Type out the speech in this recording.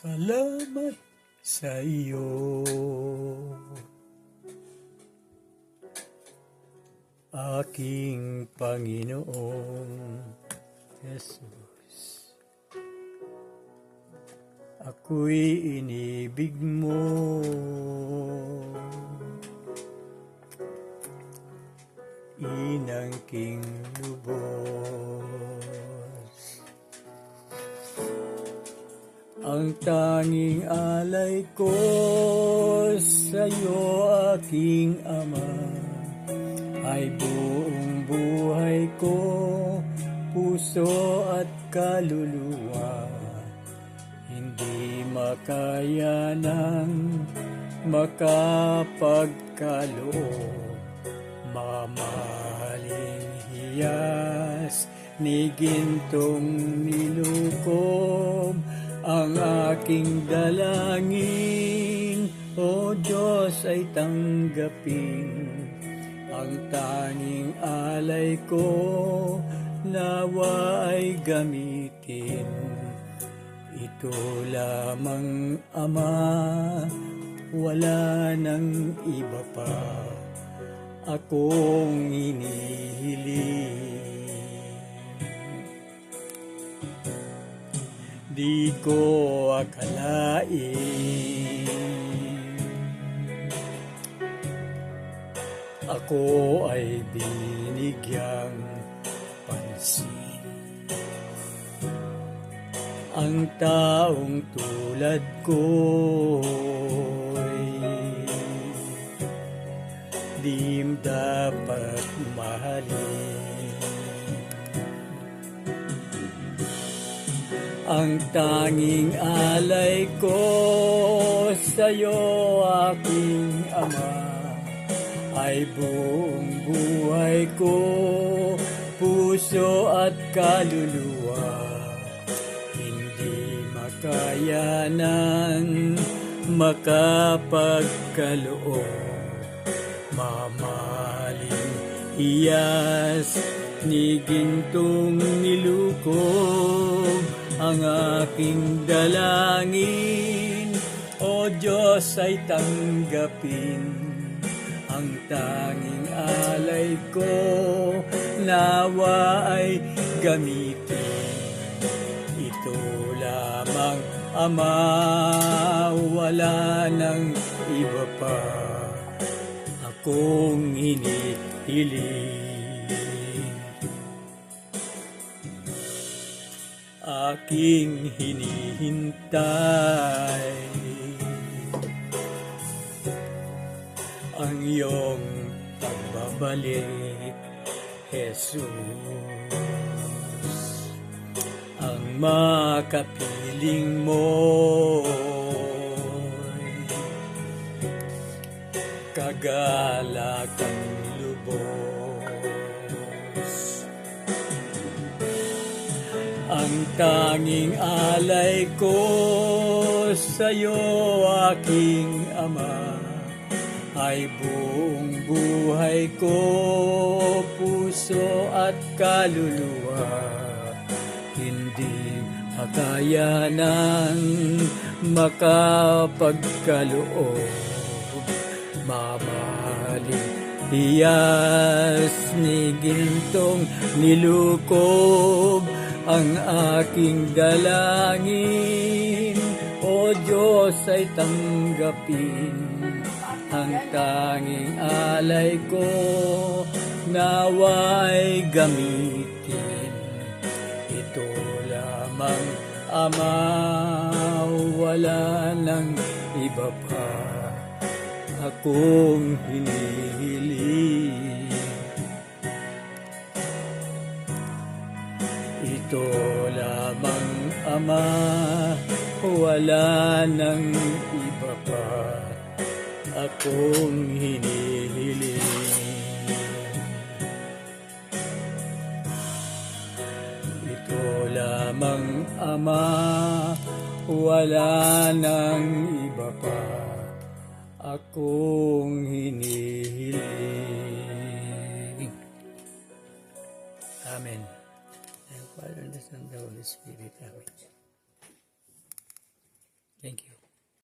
Salamat sa iyo, aking Panginoong Jesus. Ako'y inibig mo, inangking lubos. Ang tanging alay ko sa'yo, aking Ama, ay buong buhay ko, puso at kaluluwa. Hindi makaya ng makapagkaloob, mamahaling hiyas ni gintong nilukob. Ang aking dalangin, O Diyos, ay tanggapin. Ang tanging alay ko, nawa ay gamitin. Ito lamang, Ama, wala nang iba pa akong inihiling. Di ko akalain ako ay binigyang pansin. Ang taong tulad ko'y di dapat mahalin. Ang tanging alay ko sa'yo, aking Ama, ay buong buhay ko, puso at kaluluwa. Hindi makaya ng makapagkaloob, mamahaling hiyas ni gintong nilukob. Ang aking dalangin, O Diyos, ay tanggapin. Ang tanging alay ko, nawa ay gamitin. Ito lamang, Ama, wala nang iba pa akong hinihiling. Aking hinihintay ang iyong pagbabalik, Jesus. Ang makapiling mo'y kagalagang lubos. Ang tanging alay ko sa'yo, aking Ama, ay buong buhay ko, puso at kaluluwa. Hindi makaya ng makapagkaloob, mamahaling hiyas ni gintong nilukob. Ang aking dalangin, O Diyos, ay tanggapin. Ang tanging alay ko, nawa ay gamitin. Ito lamang, Ama, wala nang iba pa akong hinihiling. Ito lamang, Ama, wala nang iba pa akong hinihiling. Ito lamang, Ama, wala nang iba pa akong hinihiling. Amen. And Father, and the Son, and the Holy Spirit. Amen. Thank you.